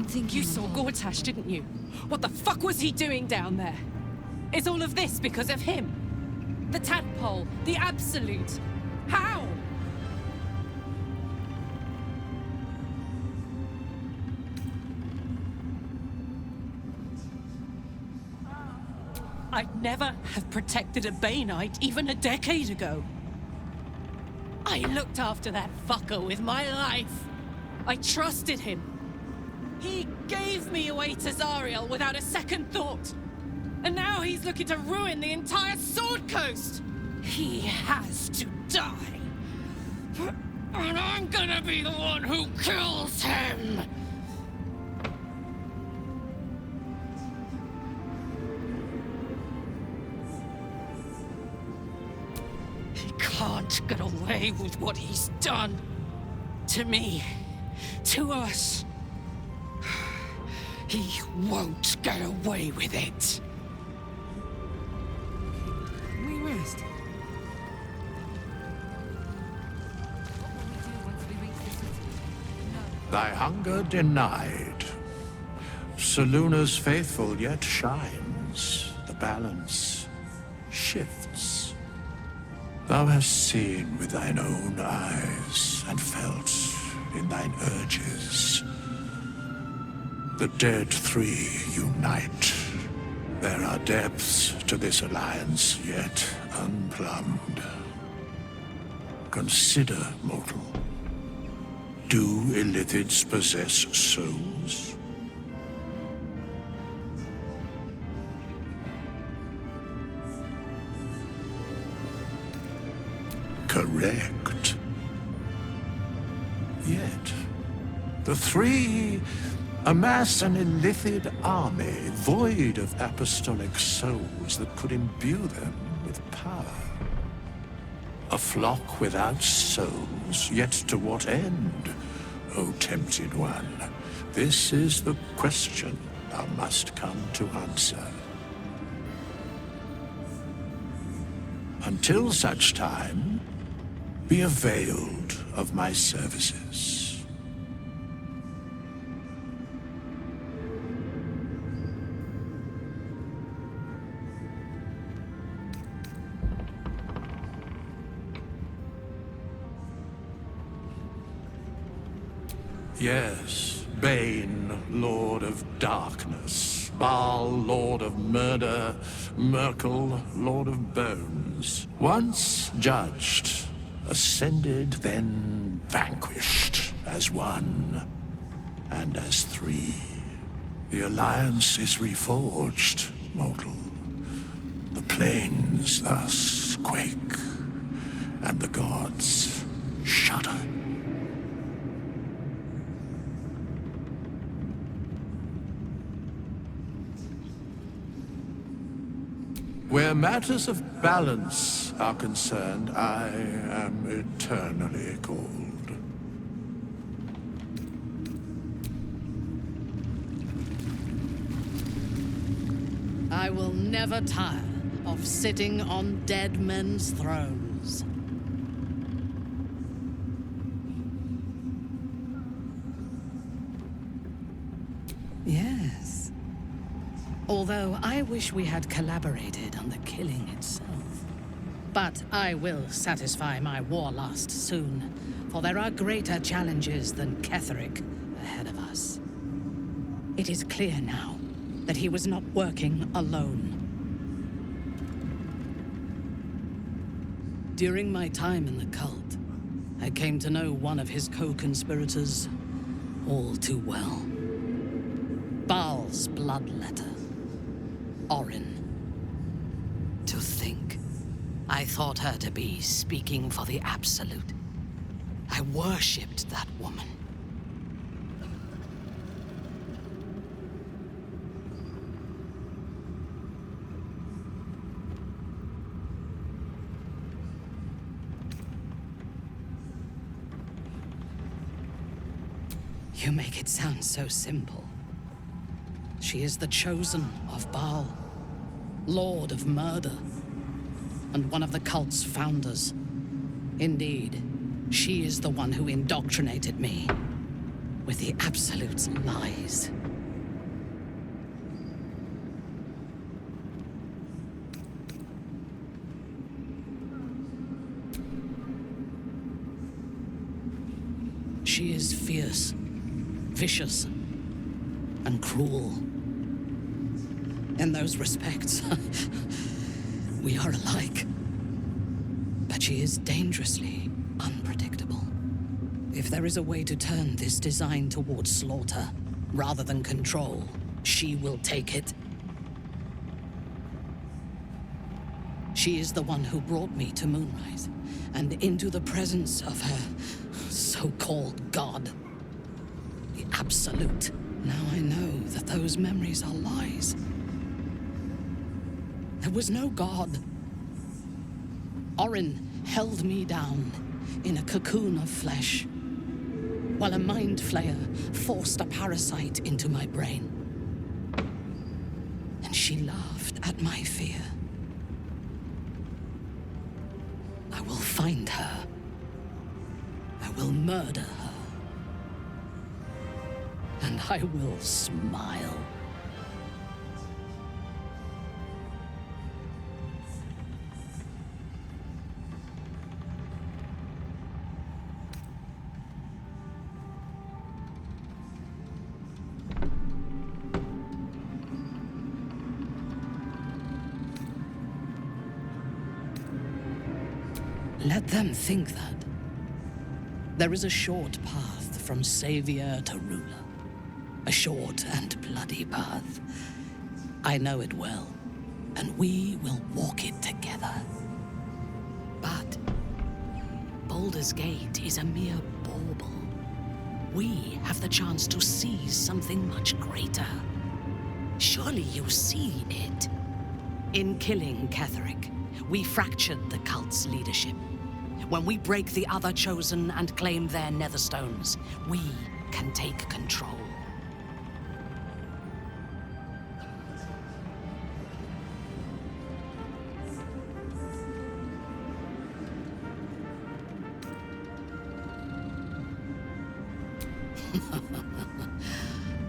been thinking. You saw Gortash, didn't you? What the fuck was he doing down there? Is all of this because of him? The tadpole, the absolute. How? I'd never have protected a Bay Knight even a decade ago. I looked after that fucker with my life. I trusted him. He gave me away to Zariel without a second thought. And now he's looking to ruin the entire Sword Coast. He has to die. And I'm gonna be the one who kills him. He can't get away with what he's done. To me. To us. He won't get away with it. We rest. Thy hunger denied. Seluna's faithful yet shines. The balance shifts. Thou hast seen with thine own eyes and felt in thine urges. The dead three unite. There are depths to this alliance yet unplumbed. Consider, mortal. Do illithids possess souls? Correct. Yet, the three amass an illithid army void of apostolic souls that could imbue them with power. A flock without souls, yet to what end, O tempted one? This is the question thou must come to answer. Until such time, be availed of my services. Yes, Bane, Lord of Darkness, Baal, Lord of Murder, Merkel, Lord of Bones. Once judged, ascended, then vanquished, as one, and as three. The Alliance is reforged, mortal. The plains thus quake, and the gods shudder. Where matters of balance are concerned, I am eternally cold. I will never tire of sitting on dead men's thrones. Yes. Although I wish we had collaborated on the killing itself. But I will satisfy my warlust soon, for there are greater challenges than Kethric ahead of us. It is clear now that he was not working alone. During my time in the cult, I came to know one of his co-conspirators all too well. Baal's bloodletter. Orin. To think, I thought her to be speaking for the Absolute. I worshipped that woman. You make it sound so simple. She is the chosen of Baal, Lord of Murder, and one of the cult's founders. Indeed, she is the one who indoctrinated me with the Absolute's lies. She is fierce, vicious, and cruel. In those respects, we are alike. But she is dangerously unpredictable. If there is a way to turn this design towards slaughter, rather than control, she will take it. She is the one who brought me to Moonrise, and into the presence of her so-called god. The Absolute. Now I know that those memories are lies. There was no god. Orin held me down in a cocoon of flesh, while a mind flayer forced a parasite into my brain. And she laughed at my fear. I will find her. I will murder her. And I will smile. Let them think that. There is a short path from savior to ruler. A short and bloody path. I know it well, and we will walk it together. But Baldur's Gate is a mere bauble. We have the chance to seize something much greater. Surely you see it. In killing Kethric, we fractured the cult's leadership. When we break the other Chosen and claim their Netherstones, we can take control.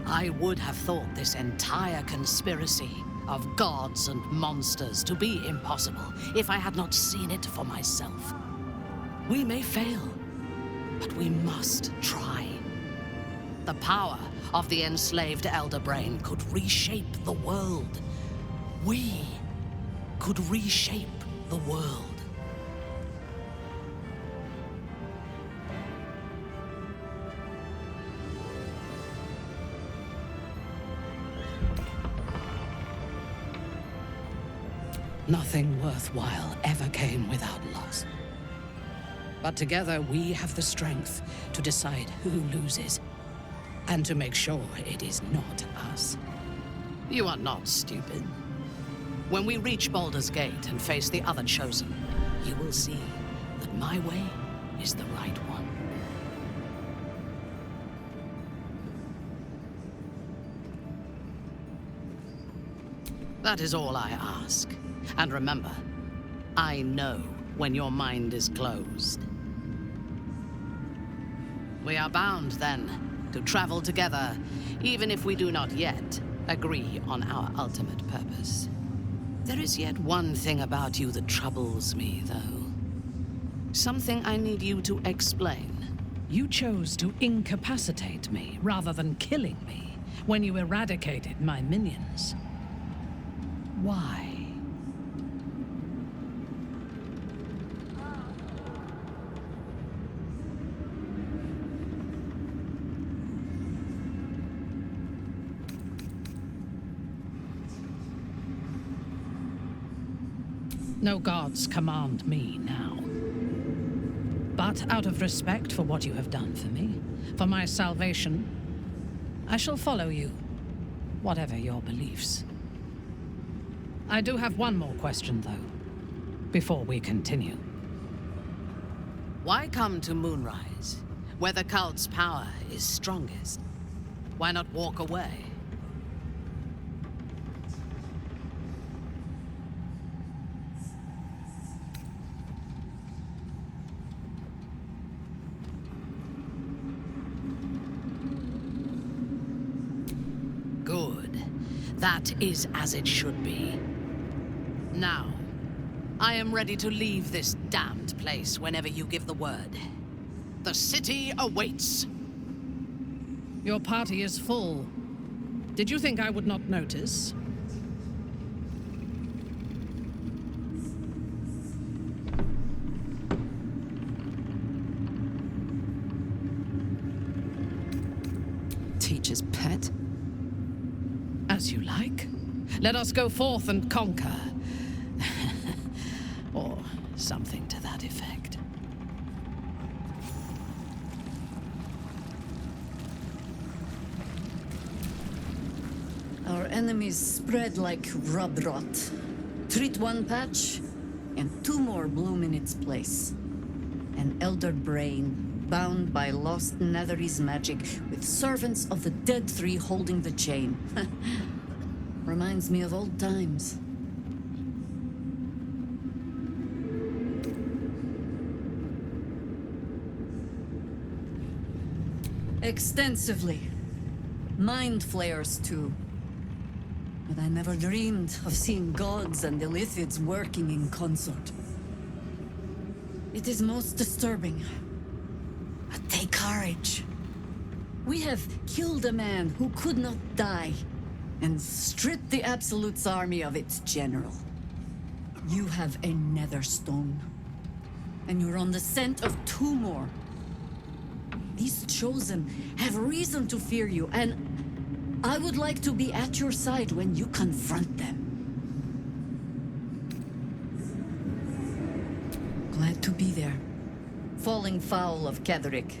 I would have thought this entire conspiracy of gods and monsters to be impossible if I had not seen it for myself. We may fail, but we must try. The power of the enslaved Elder Brain could reshape the world. We could reshape the world. Nothing worthwhile ever came without loss. But together we have the strength to decide who loses, and to make sure it is not us. You are not stupid. When we reach Baldur's Gate and face the other Chosen, you will see that my way is the right one. That is all I ask. And remember, I know when your mind is closed. We are bound, then, to travel together, even if we do not yet agree on our ultimate purpose. There is yet one thing about you that troubles me, though. Something I need you to explain. You chose to incapacitate me rather than killing me when you eradicated my minions. Why? No gods command me now. But out of respect for what you have done for me, for my salvation, I shall follow you, whatever your beliefs. I do have one more question, though, before we continue. Why come to Moonrise, where the cult's power is strongest? Why not walk away? That is as it should be. Now, I am ready to leave this damned place whenever you give the word. The city awaits. Your party is full. Did you think I would not notice? Teacher's pet? As you like. Let us go forth and conquer. Or something to that effect. Our enemies spread like rub rot. Treat one patch, and two more bloom in its place. An elder brain, bound by lost Netherese magic, with servants of the dead three holding the chain. Reminds me of old times. Extensively. Mind flayers, too. But I never dreamed of seeing gods and Illithids working in consort. It is most disturbing. But take courage. We have killed a man who could not die, and stripped the Absolute's army of its general. You have a nether stone, and you're on the scent of two more. These Chosen have reason to fear you, and I would like to be at your side when you confront them. Glad to be there. Falling foul of Kethric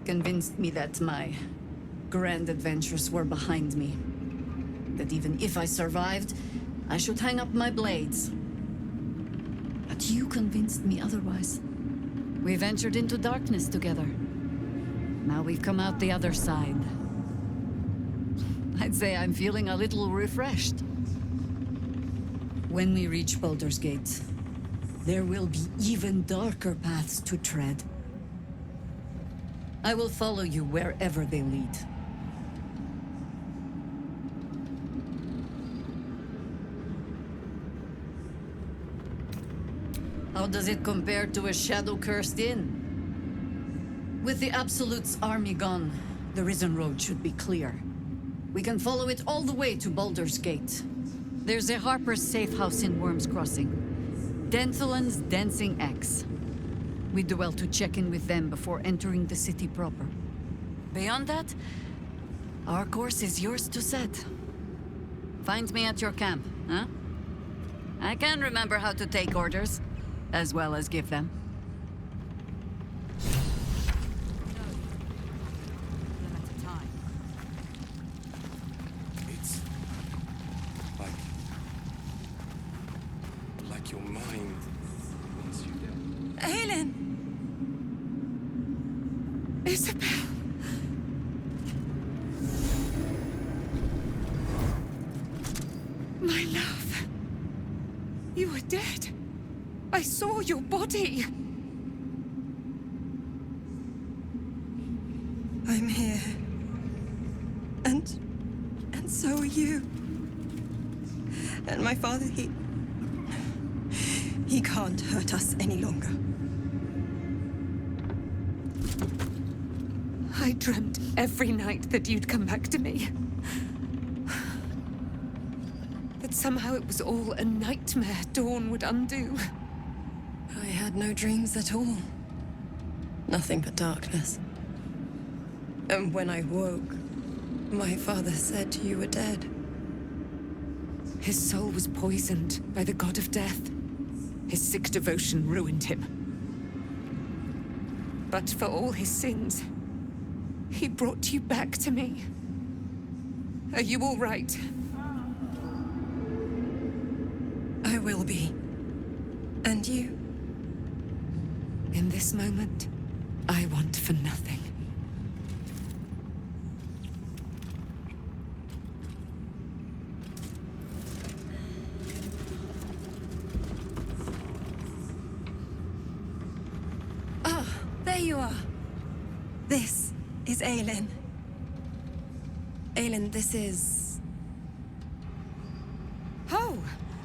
convinced me that my grand adventures were behind me. That even if I survived, I should hang up my blades. But you convinced me otherwise. We ventured into darkness together. Now we've come out the other side. I'd say I'm feeling a little refreshed. When we reach Baldur's Gate, there will be even darker paths to tread. I will follow you wherever they lead. How does it compare to a shadow-cursed inn? With the Absolute's army gone, the Risen Road should be clear. We can follow it all the way to Baldur's Gate. There's a Harper's safe house in Worm's Crossing. Denthalan's Dancing X. We do well to check in with them before entering the city proper. Beyond that, our course is yours to set. Find me at your camp, huh? I can remember how to take orders, as well as give them. It's like your mind wants you dead. Aelin! Isabel! My love. You were dead. I saw your body. I'm here. And so are you. And my father, he can't hurt us any longer. I dreamt every night that you'd come back to me. But somehow it was all a nightmare Dawn would undo. I had no dreams at all. Nothing but darkness. And when I woke, my father said you were dead. His soul was poisoned by the god of death. His sick devotion ruined him. But for all his sins, he brought you back to me. Are you all right? I will be. And you? In this moment, I want for nothing. Ah, there you are. This is Aelin. Aelin, this is...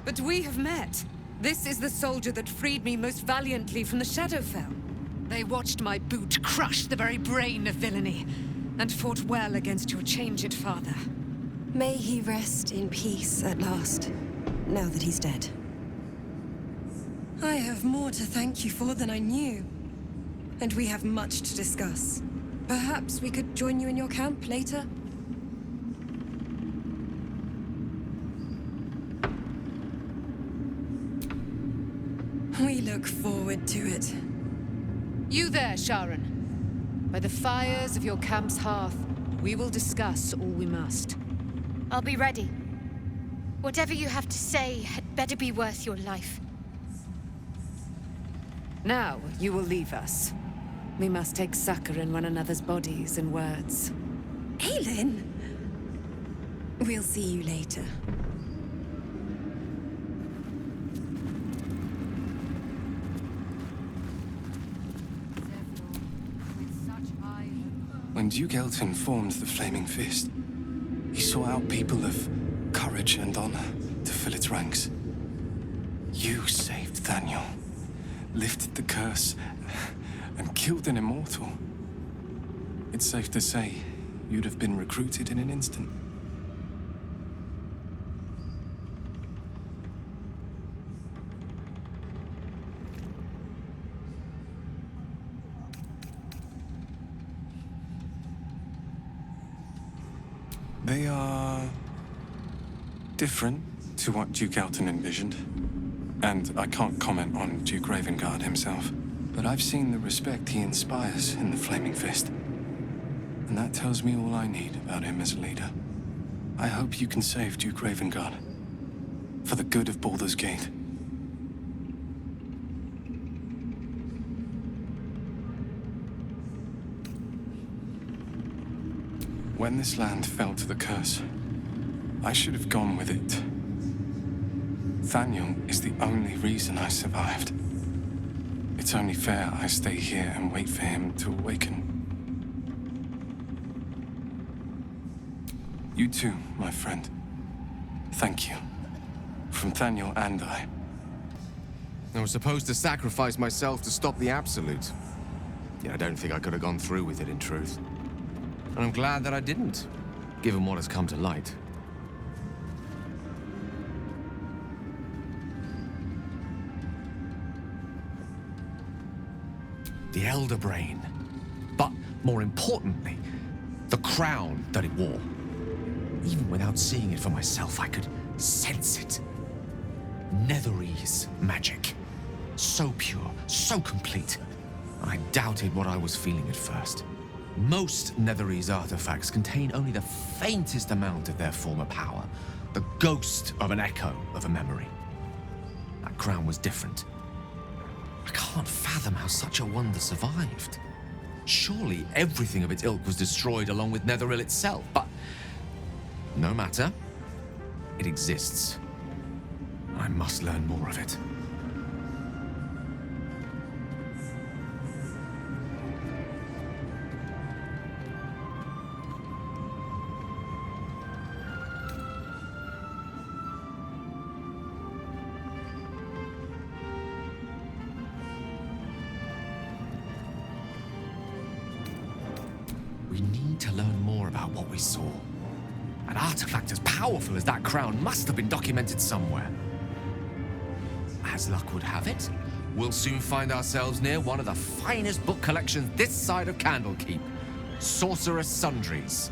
But we have met. This is the soldier that freed me most valiantly from the Shadowfell. They watched my boot crush the very brain of villainy, and fought well against your changed father. May he rest in peace at last, now that he's dead. I have more to thank you for than I knew. And we have much to discuss. Perhaps we could join you in your camp later? We look forward to it. You there, Sharon. By the fires of your camp's hearth, we will discuss all we must. I'll be ready. Whatever you have to say had better be worth your life. Now, you will leave us. We must take succor in one another's bodies and words. Aelin! We'll see you later. When Duke Elton formed the Flaming Fist, he sought out people of courage and honor to fill its ranks. You saved Daniel, lifted the curse, and killed an immortal. It's safe to say you'd have been recruited in an instant. They are different to what Duke Elton envisioned. And I can't comment on Duke Ravengard himself. But I've seen the respect he inspires in the Flaming Fist. And that tells me all I need about him as a leader. I hope you can save Duke Ravengard. For the good of Baldur's Gate. When this land fell to the curse, I should have gone with it. Thaniel is the only reason I survived. It's only fair I stay here and wait for him to awaken. You too, my friend. Thank you. From Thaniel and I. I was supposed to sacrifice myself to stop the Absolute. Yet I don't think I could have gone through with it, in truth. And I'm glad that I didn't, given what has come to light. The Elder Brain. But, more importantly, the crown that it wore. Even without seeing it for myself, I could sense it. Netherese magic. So pure, so complete. I doubted what I was feeling at first. Most Netherese artifacts contain only the faintest amount of their former power. The ghost of an echo of a memory. That crown was different. I can't fathom how such a wonder survived. Surely everything of its ilk was destroyed along with Netheril itself, but no matter. It exists. I must learn more of it. We need to learn more about what we saw. An artifact as powerful as that crown must have been documented somewhere. As luck would have it, we'll soon find ourselves near one of the finest book collections this side of Candlekeep. Sorcerer's Sundries.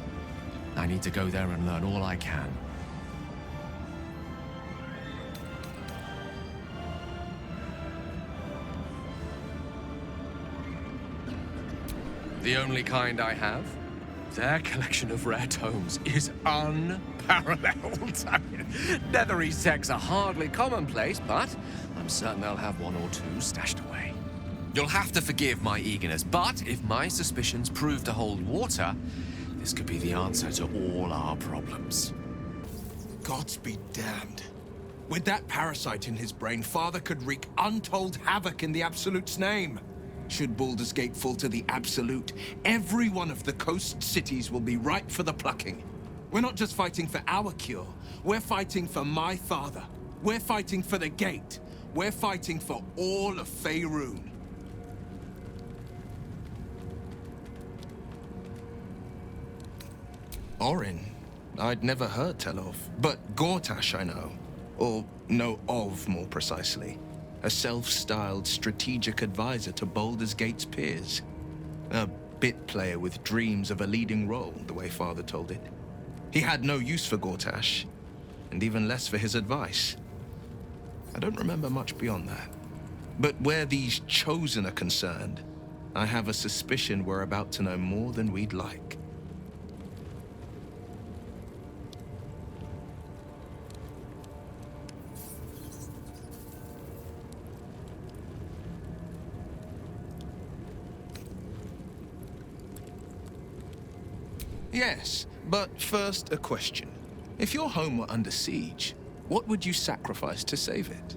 I need to go there and learn all I can. The only kind I have? Their collection of rare tomes is unparalleled. I mean, Netherese texts are hardly commonplace, but I'm certain they'll have one or two stashed away. You'll have to forgive my eagerness, but if my suspicions prove to hold water, this could be the answer to all our problems. Gods be damned. With that parasite in his brain, Father could wreak untold havoc in the Absolute's name. Should Baldur's Gate fall to the Absolute, every one of the coast cities will be ripe for the plucking. We're not just fighting for our cure, we're fighting for my father. We're fighting for the gate. We're fighting for all of Faerun. Orin, I'd never heard tell of, but Gortash I know. Or know of, more precisely. A self-styled strategic advisor to Baldur's Gate's peers. A bit player with dreams of a leading role, the way Father told it. He had no use for Gortash, and even less for his advice. I don't remember much beyond that. But where these Chosen are concerned, I have a suspicion we're about to know more than we'd like. Yes, but first a question. If your home were under siege, what would you sacrifice to save it?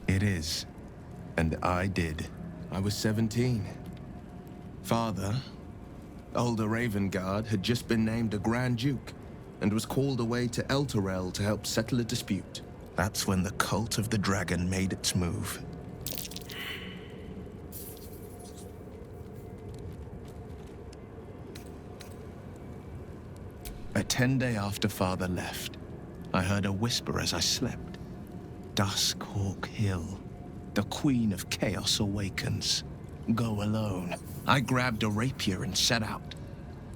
It is. And I did. I was 17. Father, older Ravengard, had just been named a Grand Duke and was called away to Elturel to help settle a dispute. That's when the cult of the dragon made its move. A 10-day after Father left, I heard a whisper as I slept. Duskhawk Hill. The Queen of Chaos awakens. Go alone. I grabbed a rapier and set out.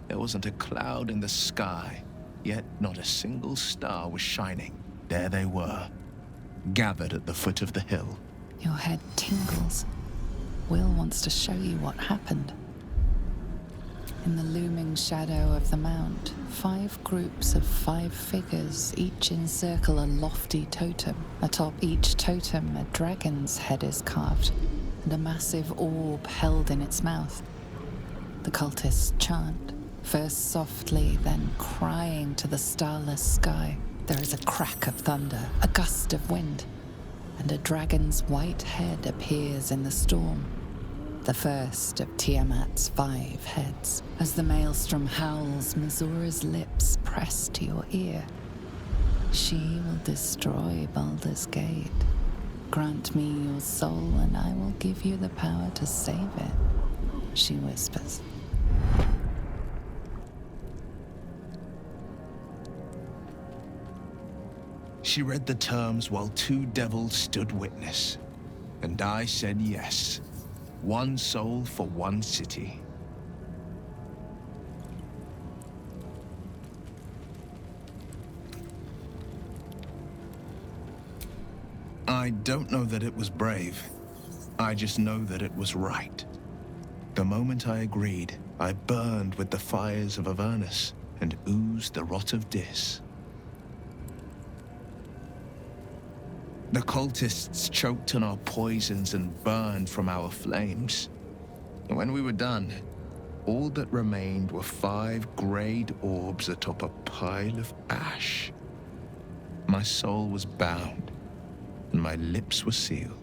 There wasn't a cloud in the sky, yet not a single star was shining. There they were, gathered at the foot of the hill. Your head tingles. Will wants to show you what happened. In the looming shadow of the mount, 5 groups of 5 figures each encircle a lofty totem. Atop each totem, a dragon's head is carved, and a massive orb held in its mouth. The cultists chant, first softly, then crying to the starless sky. There is a crack of thunder, a gust of wind, and a dragon's white head appears in the storm. The first of Tiamat's 5 heads. As the maelstrom howls, Mizora's lips press to your ear. She will destroy Baldur's Gate. Grant me your soul, and I will give you the power to save it, she whispers. She read the terms while 2 devils stood witness, and I said yes. 1 soul for 1 city. I don't know that it was brave. I just know that it was right. The moment I agreed, I burned with the fires of Avernus and oozed the rot of Dis. The cultists choked on our poisons and burned from our flames. And when we were done, all that remained were 5 grayed orbs atop a pile of ash. My soul was bound, and my lips were sealed.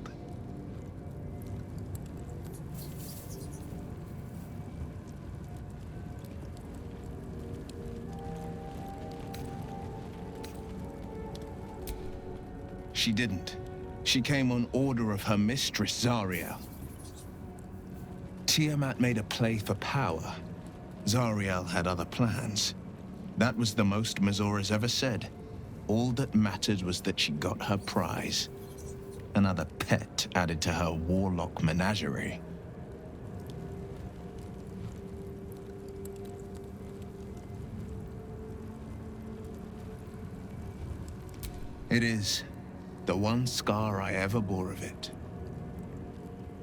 She didn't. She came on order of her mistress, Zariel. Tiamat made a play for power. Zariel had other plans. That was the most Mizora's ever said. All that mattered was that she got her prize. Another pet added to her warlock menagerie. It is the one scar I ever bore of it.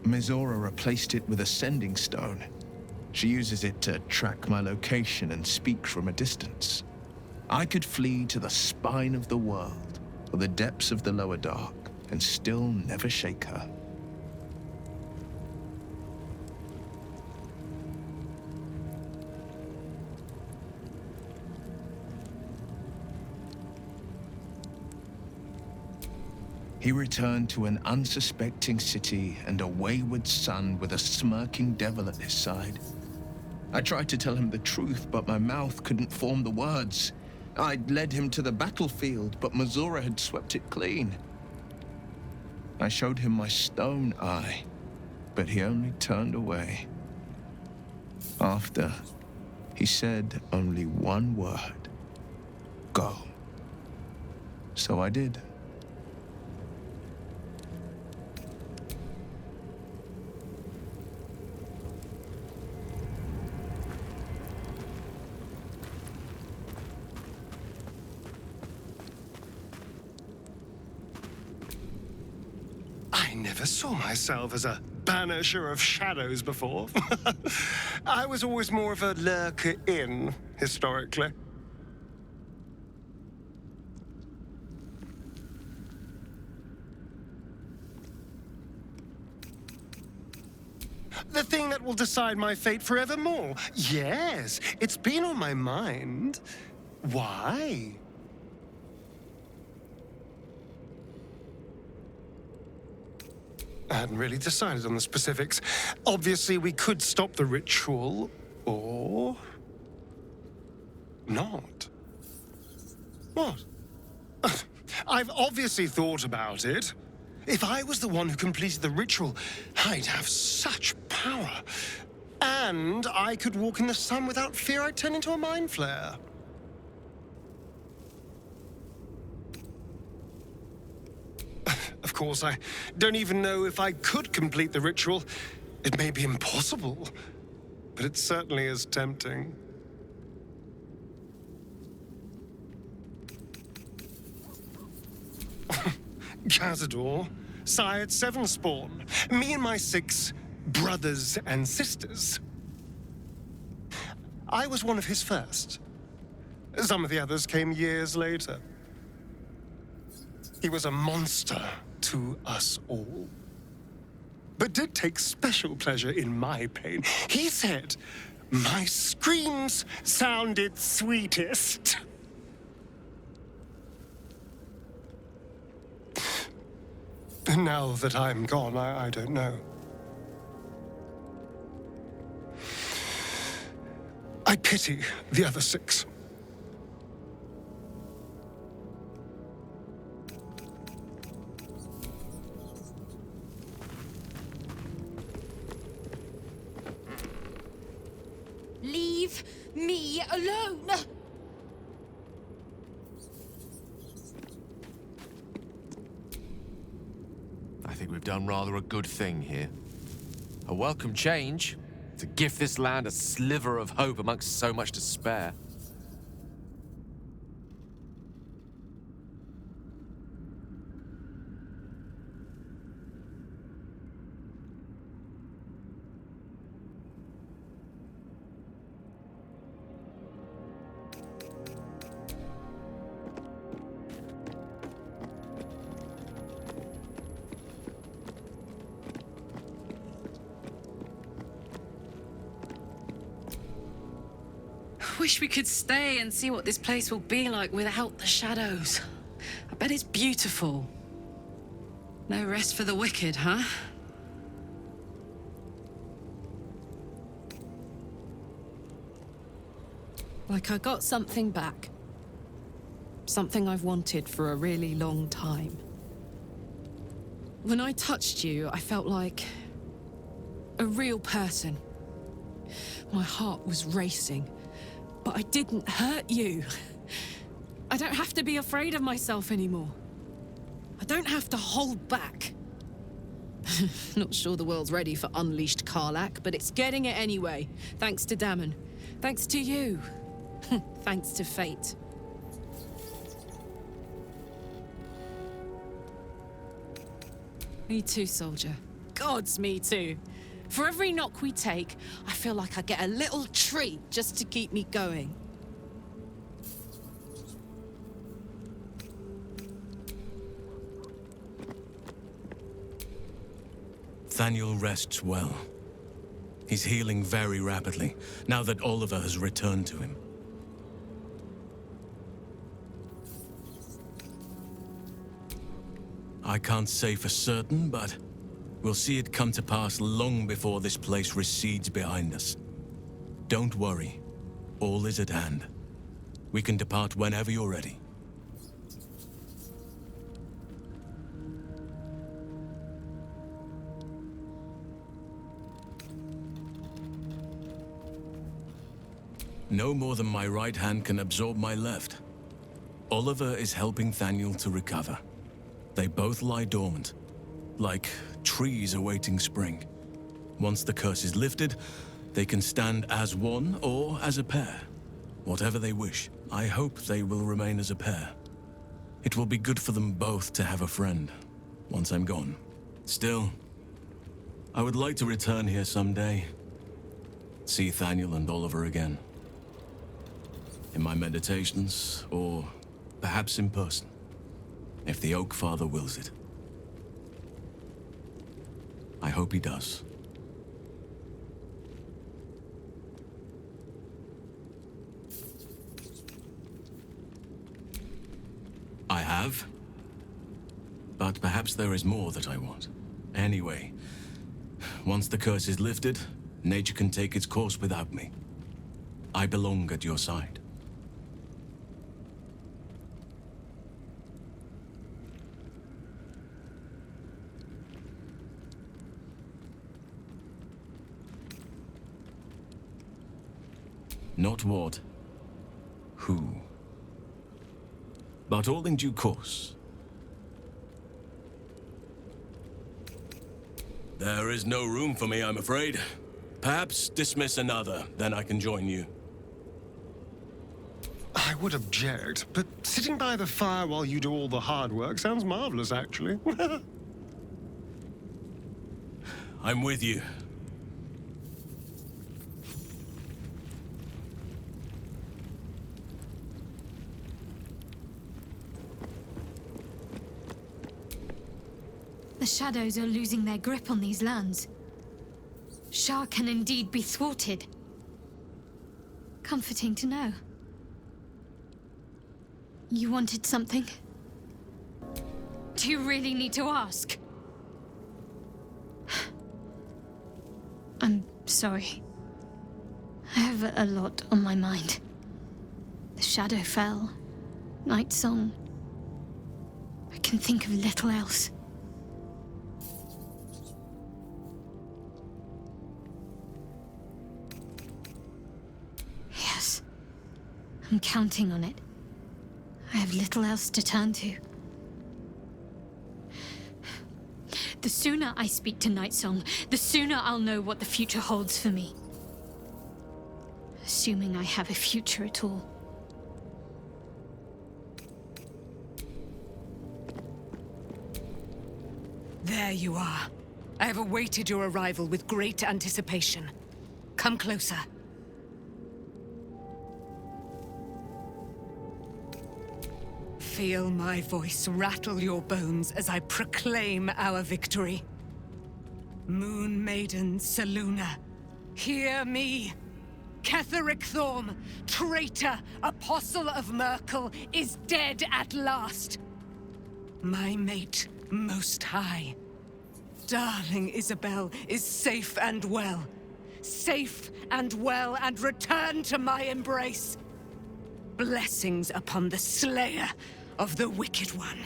Mizora replaced it with a sending stone. She uses it to track my location and speak from a distance. I could flee to the spine of the world, or the depths of the lower dark, and still never shake her. He returned to an unsuspecting city and a wayward son with a smirking devil at his side. I tried to tell him the truth, but my mouth couldn't form the words. I'd led him to the battlefield, but Mazura had swept it clean. I showed him my stone eye, but he only turned away. After, he said only one word: go. So I did. I never saw myself as a banisher of shadows before. I was always more of a lurker-in, historically. The thing that will decide my fate forevermore. Yes, it's been on my mind. Why? I hadn't really decided on the specifics. Obviously, we could stop the ritual, or not. What? I've obviously thought about it. If I was the one who completed the ritual, I'd have such power. And I could walk in the sun without fear I'd turn into a mind flare. Of course, I don't even know if I could complete the ritual. It may be impossible, but it certainly is tempting. Cazador, sired 7 spawn. Me and my 6 brothers and sisters. I was one of his first. Some of the others came years later. He was a monster to us all, but did take special pleasure in my pain. He said my screams sounded sweetest. And now that I'm gone, I don't know. I pity the other 6. Leave me alone! I think we've done rather a good thing here. A welcome change to give this land a sliver of hope amongst so much despair. Wish we could stay and see what this place will be like without the shadows. I bet it's beautiful. No rest for the wicked, huh? Like I got something back. Something I've wanted for a really long time. When I touched you, I felt like a real person. My heart was racing. But I didn't hurt you. I don't have to be afraid of myself anymore. I don't have to hold back. Not sure the world's ready for unleashed Karlach, but it's getting it anyway. Thanks to Dammon. Thanks to you. Thanks to fate. Me too, soldier. Gods, me too. For every knock we take, I feel like I get a little treat just to keep me going. Thaniel rests well. He's healing very rapidly, now that Oliver has returned to him. I can't say for certain, but we'll see it come to pass long before this place recedes behind us. Don't worry. All is at hand. We can depart whenever you're ready. No more than my right hand can absorb my left. Oliver is helping Thaniel to recover. They both lie dormant, like trees awaiting spring. Once the curse is lifted, they can stand as one or as a pair. Whatever they wish, I hope they will remain as a pair. It will be good for them both to have a friend, once I'm gone. Still, I would like to return here someday. See Thaniel and Oliver again. In my meditations, or perhaps in person, if the Oak Father wills it. I hope he does. I have. But perhaps there is more that I want. Anyway, once the curse is lifted, nature can take its course without me. I belong at your side. Not what, who, but all in due course. There is no room for me, I'm afraid. Perhaps dismiss another, then I can join you. I would object, but sitting by the fire while you do all the hard work sounds marvelous, actually. I'm with you. The shadows are losing their grip on these lands. Shah can indeed be thwarted. Comforting to know. You wanted something? Do you really need to ask? I'm sorry. I have a lot on my mind. The shadow fell. Night song. I can think of little else. Yes. I'm counting on it. I have little else to turn to. The sooner I speak to Nightsong, the sooner I'll know what the future holds for me. Assuming I have a future at all. There you are. I have awaited your arrival with great anticipation. Come closer. Feel my voice rattle your bones as I proclaim our victory. Moon Maiden Selûne, hear me! Kethric Thorm, traitor, apostle of Merkel, is dead at last. My mate, Most High. Darling Isabel is safe and well. Safe and well, and returned to my embrace. Blessings upon the slayer of the Wicked One.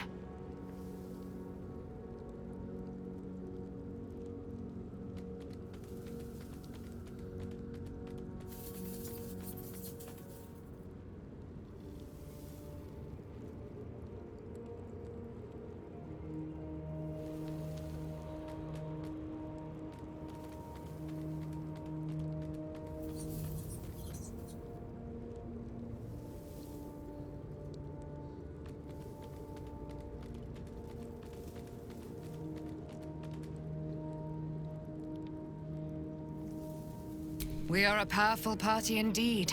We are a powerful party indeed.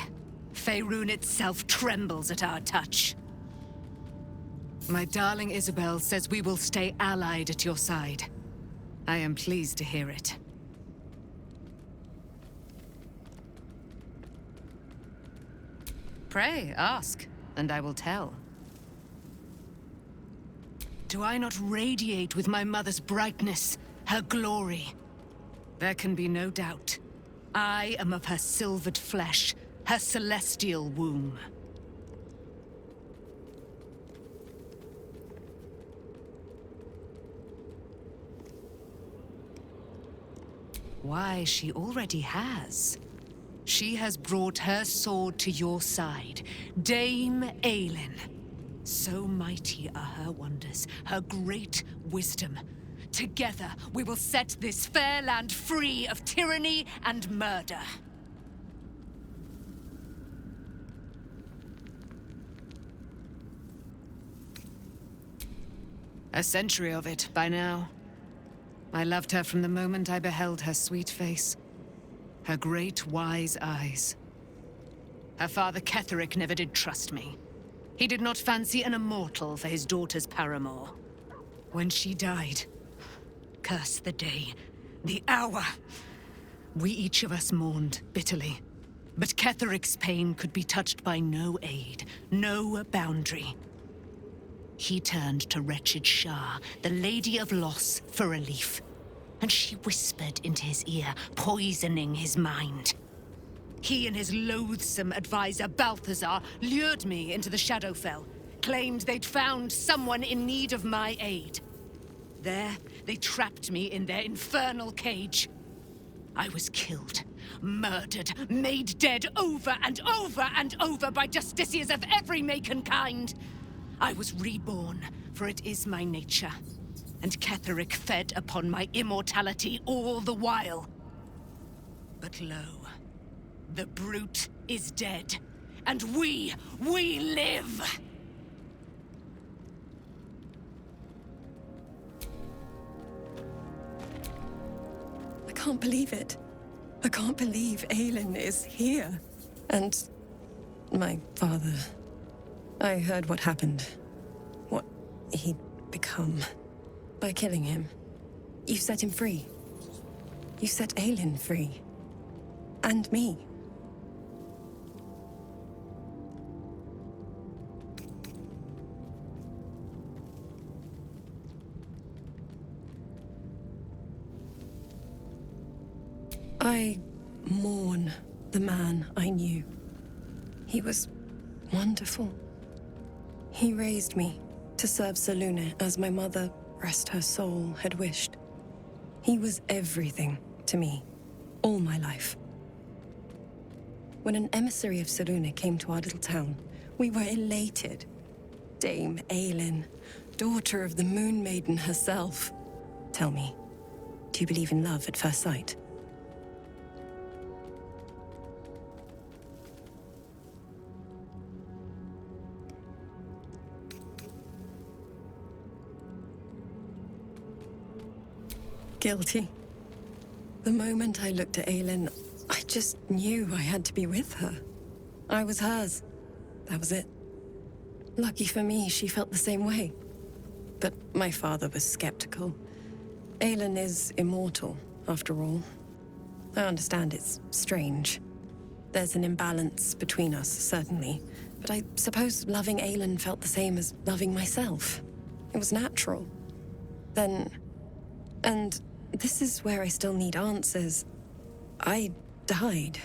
Faerun itself trembles at our touch. My darling Isabel says we will stay allied at your side. I am pleased to hear it. Pray, ask, and I will tell. Do I not radiate with my mother's brightness, her glory? There can be no doubt. I am of her silvered flesh, her celestial womb. Why, she already has. She has brought her sword to your side, Dame Aelin. So mighty are her wonders, her great wisdom. Together, we will set this fair land free of tyranny and murder. A century of it by now. I loved her from the moment I beheld her sweet face. Her great, wise eyes. Her father Kethric never did trust me. He did not fancy an immortal for his daughter's paramour. When she died, curse the day, the hour. We each of us mourned bitterly. But Kethric's pain could be touched by no aid, no boundary. He turned to wretched Shah, the Lady of Loss, for relief. And she whispered into his ear, poisoning his mind. He and his loathsome advisor, Balthazar, lured me into the Shadowfell, claimed they'd found someone in need of my aid. There, they trapped me in their infernal cage. I was killed, murdered, made dead over and over and over by justiciars of every make and kind. I was reborn, for it is my nature. And Ketheric fed upon my immortality all the while. But lo, the brute is dead, and we live! I can't believe it. I can't believe Aelin is here. And my father. I heard what happened. What he'd become. By killing him. You set him free. You set Aelin free. And me. I mourn the man I knew. He was wonderful. He raised me to serve Selûne as my mother, rest her soul, had wished. He was everything to me, all my life. When an emissary of Selûne came to our little town, we were elated. Dame Aelin, daughter of the Moon Maiden herself. Tell me, do you believe in love at first sight? Guilty. The moment I looked at Aelin, I just knew I had to be with her. I was hers. That was it. Lucky for me, she felt the same way. But my father was skeptical. Aelin is immortal, after all. I understand it's strange. There's an imbalance between us, certainly. But I suppose loving Aelin felt the same as loving myself. It was natural. Then... And this is where I still need answers. I died.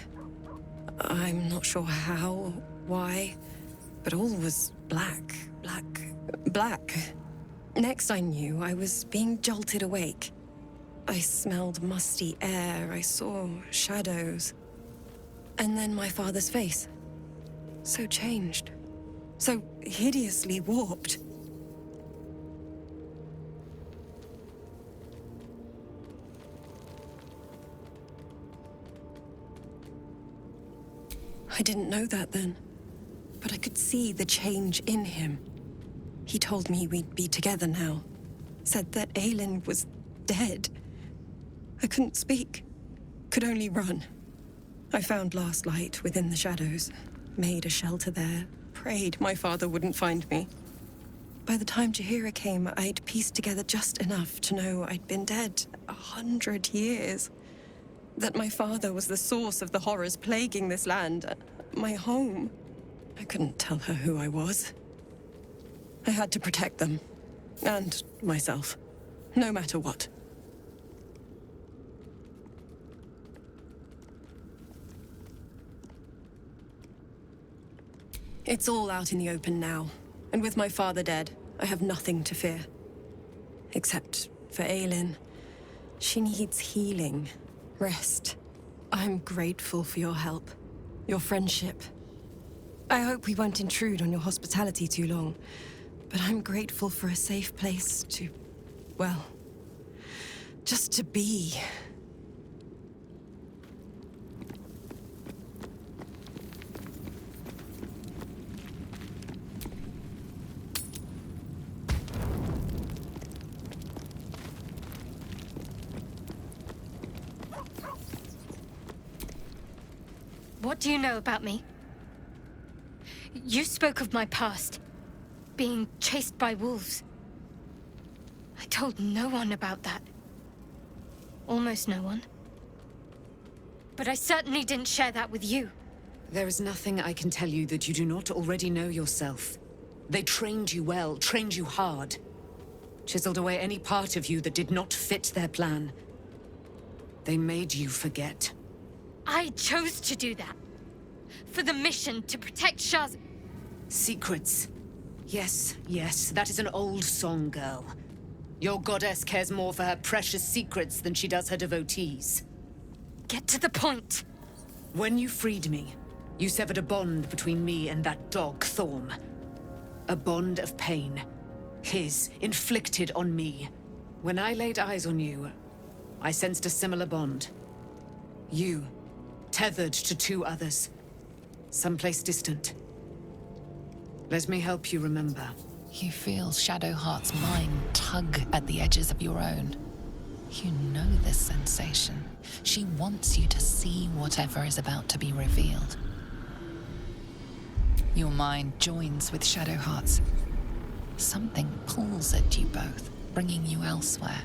I'm not sure how, why, but all was black. Next I knew, I was being jolted awake. I smelled musty air, I saw shadows. And then my father's face. So changed. So hideously warped. I didn't know that then, but I could see the change in him. He told me we'd be together now, said that Aelin was dead. I couldn't speak, could only run. I found last light within the shadows, made a shelter there, prayed my father wouldn't find me. By the time Jaheira came, I'd pieced together just enough to know I'd been dead 100 years. That my father was the source of the horrors plaguing this land, my home. I couldn't tell her who I was. I had to protect them, And myself. No matter what. It's all out in the open now. And with my father dead, I have nothing to fear. Except for Aelin. She needs healing. Rest. I'm grateful for your help. Your friendship. I hope we won't intrude on your hospitality too long. But I'm grateful for a safe place to... well... just to be. What do you know about me? You spoke of my past. Being chased by wolves. I told no one about that. Almost no one. But I certainly didn't share that with you. There is nothing I can tell you that you do not already know yourself. They trained you well, trained you hard. Chiseled away any part of you that did not fit their plan. They made you forget. I chose to do that. For the mission to protect Shaz... Secrets. Yes, yes, that is an old song, girl. Your goddess cares more for her precious secrets than she does her devotees. Get to the point. When you freed me, you severed a bond between me and that dog, Thorm. A bond of pain. His, inflicted on me. When I laid eyes on you, I sensed a similar bond. You, tethered to two others. Someplace distant. Let me help you remember. You feel Shadowheart's mind tug at the edges of your own. You know this sensation. She wants you to see whatever is about to be revealed. Your mind joins with Shadowheart's. Something pulls at you both, bringing you elsewhere.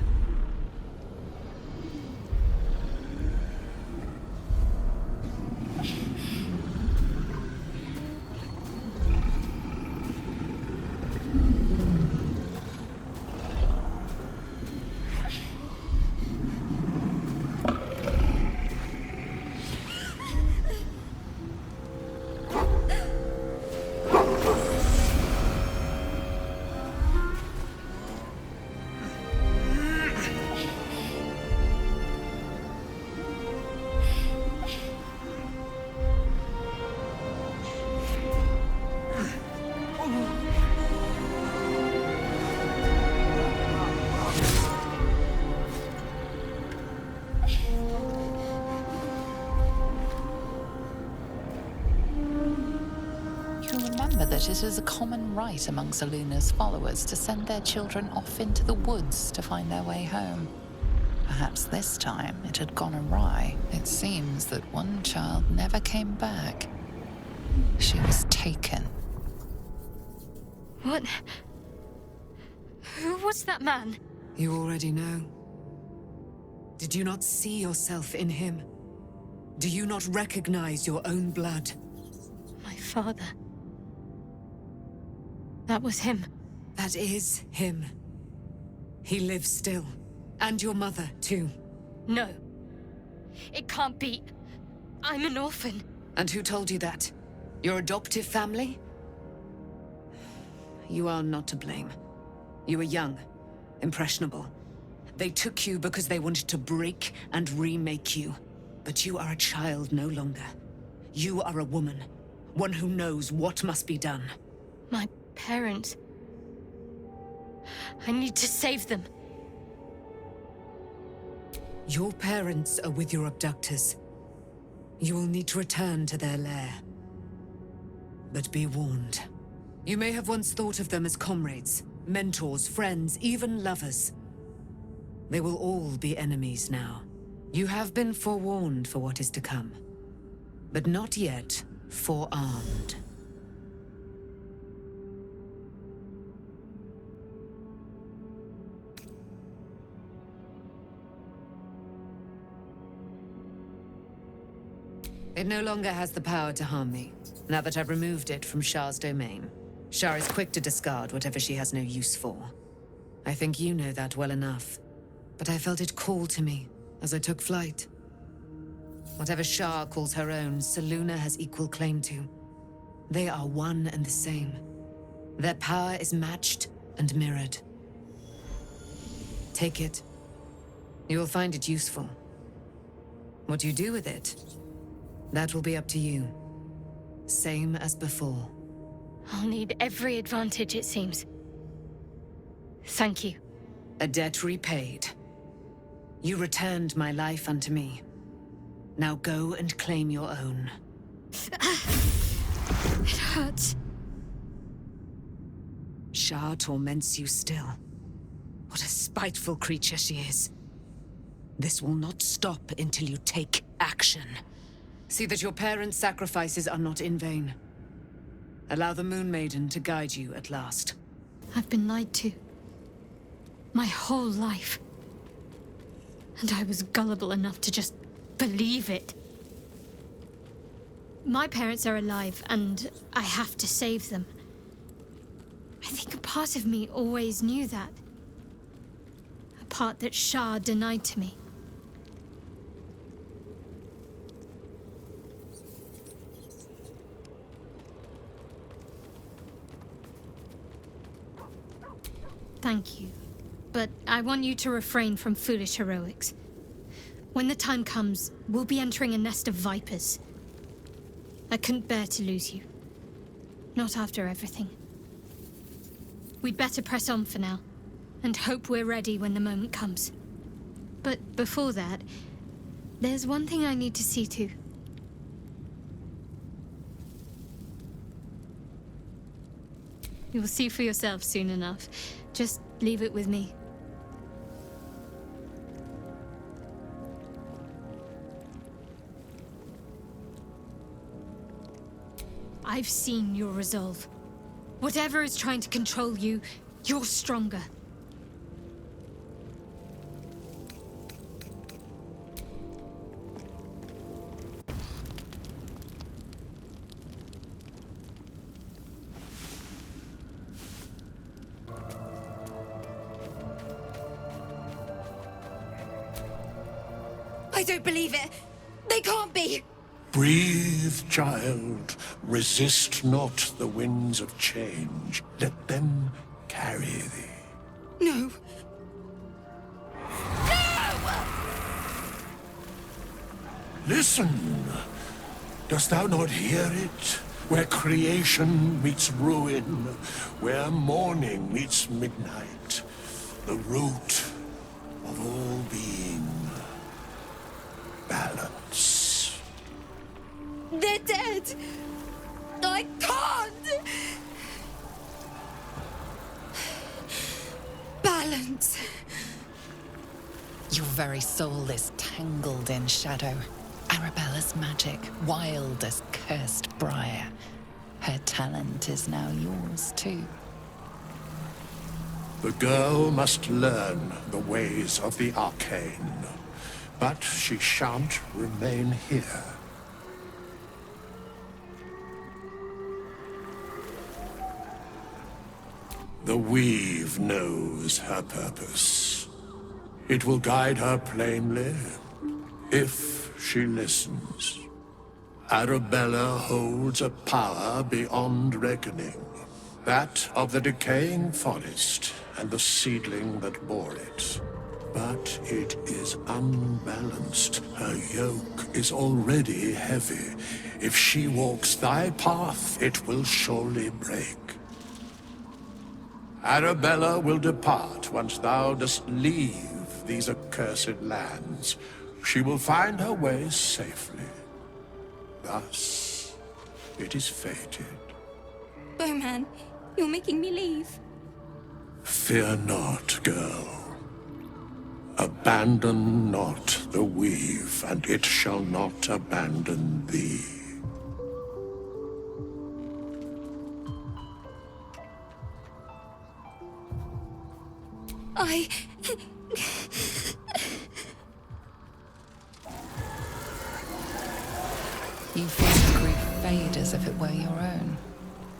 That it is a common rite among Seluna's followers to send their children off into the woods to find their way home. Perhaps this time it had gone awry. It seems that one child never came back. She was taken. What? Who was that man? You already know. Did you not see yourself in him? Do you not recognize your own blood? My father. That was him. That is him. He lives still. And your mother, too. No. It can't be. I'm an orphan. And who told you that? Your adoptive family? You are not to blame. You were young, impressionable. They took you because they wanted to break and remake you. But you are a child no longer. You are a woman. One who knows what must be done. My parents. I need to save them. Your parents are with your abductors. You will need to return to their lair. But be warned. You may have once thought of them as comrades, mentors, friends, even lovers. They will all be enemies now. You have been forewarned for what is to come, but not yet forearmed. It no longer has the power to harm me, now that I've removed it from Shah's domain. Shah is quick to discard whatever she has no use for. I think you know that well enough. But I felt it call to me as I took flight. Whatever Shah calls her own, Selûne has equal claim to. They are one and the same. Their power is matched and mirrored. Take it. You will find it useful. What you do with it, that will be up to you. Same as before. I'll need every advantage, it seems. Thank you. A debt repaid. You returned my life unto me. Now go and claim your own. It hurts. Shah torments you still. What a spiteful creature she is. This will not stop until you take action. See that your parents' sacrifices are not in vain. Allow the Moon Maiden to guide you at last. I've been lied to. My whole life. And I was gullible enough to just believe it. My parents are alive, and I have to save them. I think a part of me always knew that. A part that Shah denied to me. Thank you. But I want you to refrain from foolish heroics. When the time comes, we'll be entering a nest of vipers. I couldn't bear to lose you. Not after everything. We'd better press on for now, and hope we're ready when the moment comes. But before that, there's one thing I need to see to. You'll see for yourself soon enough. Just leave it with me. I've seen your resolve. Whatever is trying to control you, you're stronger. I don't believe it. They can't be. Breathe, child. Resist not the winds of change. Let them carry thee. No. Listen. Dost thou not hear it? Where creation meets ruin, where morning meets midnight, the root of all being. Balance. They're dead. I can't. Balance. Your very soul is tangled in shadow. Arabella's magic, wild as cursed briar. Her talent is now yours, too. The girl must learn the ways of the arcane, but she shan't remain here. The weave knows her purpose. It will guide her plainly, if she listens. Arabella holds a power beyond reckoning, that of the decaying forest and the seedling that bore it. But it is unbalanced. Her yoke is already heavy. If she walks thy path, it will surely break. Arabella will depart once thou dost leave these accursed lands. She will find her way safely. Thus, it is fated. Bowman, you're making me leave. Fear not, girl. Abandon not the weave, and it shall not abandon thee. You feel grief fade as if it were your own.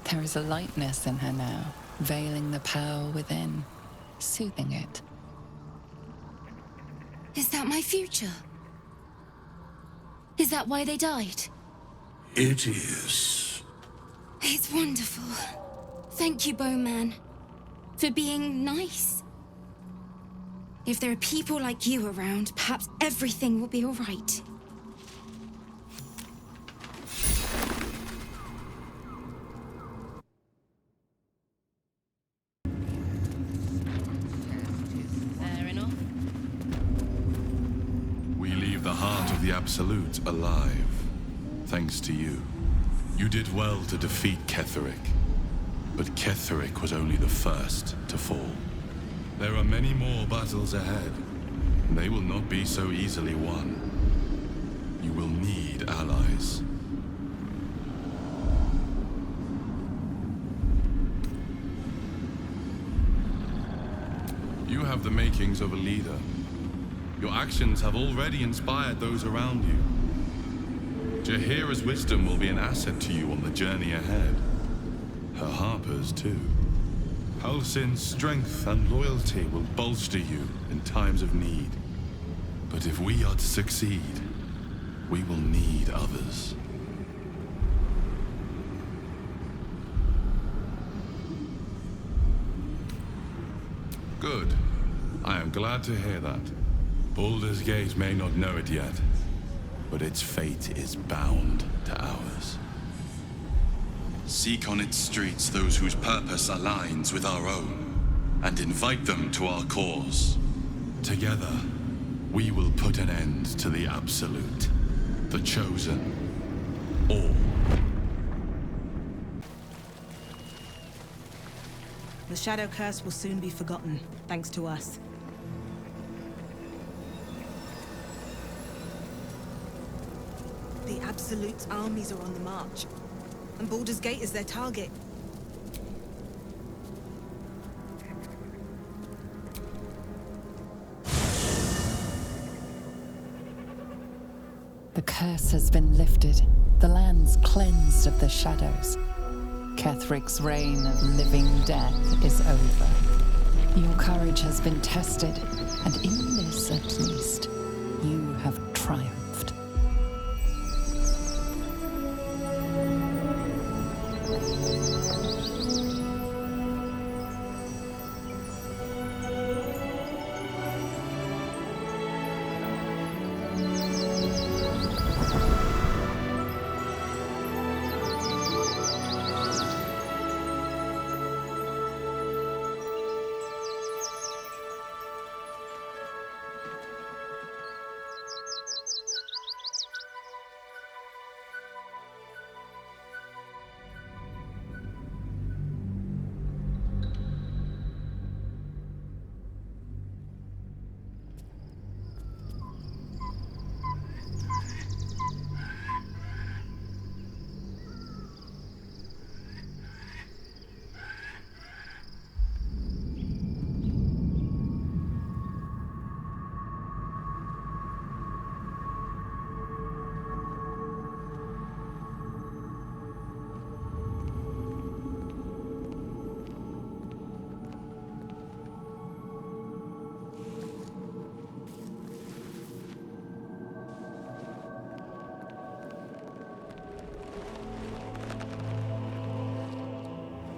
There is a lightness in her now, veiling the power within. soothing it. Is that my future? Is that why they died? It is. It's wonderful. Thank you, Bowman, for being nice. If there are people like you around, perhaps everything will be all right. Fair enough. We leave the heart of the Absolute alive, thanks to you. You did well to defeat Kethric, but Kethric was only the first to fall. There are many more battles ahead, and they will not be so easily won. You will need allies. You have the makings of a leader. Your actions have already inspired those around you. Jaheira's wisdom will be an asset to you on the journey ahead. Her Harper's too. Halsin's strength and loyalty will bolster you in times of need. But if we are to succeed, we will need others. Good. I am glad to hear that. Baldur's Gate may not know it yet, but its fate is bound to ours. Seek on its streets those whose purpose aligns with our own, and invite them to our cause. Together, we will put an end to the Absolute, the Chosen, all. The Shadow Curse will soon be forgotten, thanks to us. The Absolute's armies are on the march, and Baldur's Gate is their target. The curse has been lifted, the land's cleansed of the shadows. Kethric's reign of living death is over. Your courage has been tested, and in this at least, you have triumphed.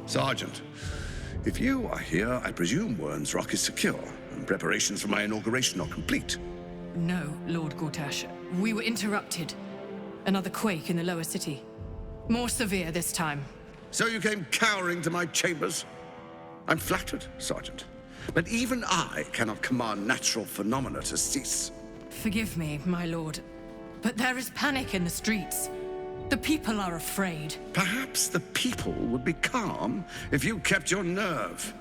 Sergeant, if you are here, I presume Wern's Rock is secure, and preparations for my inauguration are complete. No, Lord Gortash. We were interrupted. Another quake in the lower city. More severe this time. So you came cowering to my chambers? I'm flattered, Sergeant. But even I cannot command natural phenomena to cease. Forgive me, my lord, but there is panic in the streets. The people are afraid. Perhaps the people would be calm if you kept your nerve.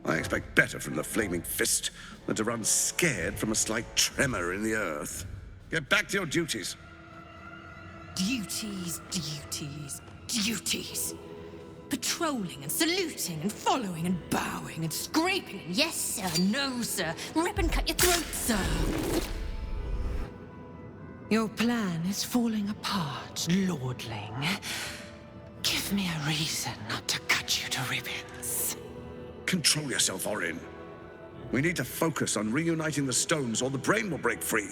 I expect better from the Flaming Fist than to run scared from a slight tremor in the earth. Get back to your duties. Duties, duties, duties. Patrolling and saluting and following and bowing and scraping and yes sir, no sir, rip and cut your throat, sir. Your plan is falling apart, lordling. Give me a reason not to cut you to ribbons. Control yourself, Orin. We need to focus on reuniting the stones or the brain will break free.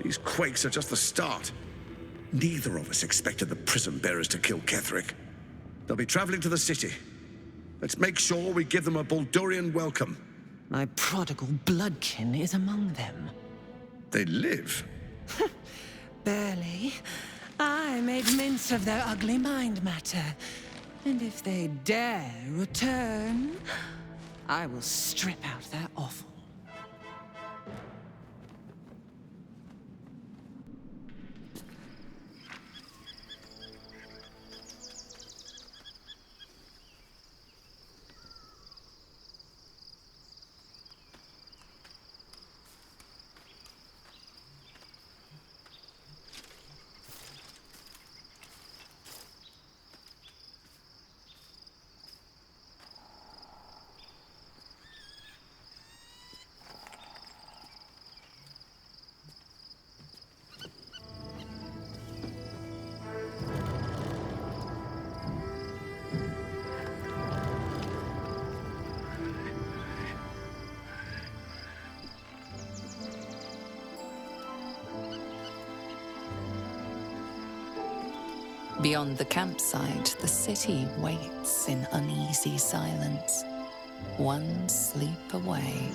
These quakes are just the start. Neither of us expected the prison bearers to kill Kethric. They'll be traveling to the city. Let's make sure we give them a Baldurian welcome. My prodigal bloodkin is among them. They live? Barely. I made mince of their ugly mind matter. And if they dare return, I will strip out their offal. Beyond the campsite, the city waits in uneasy silence, one sleep away.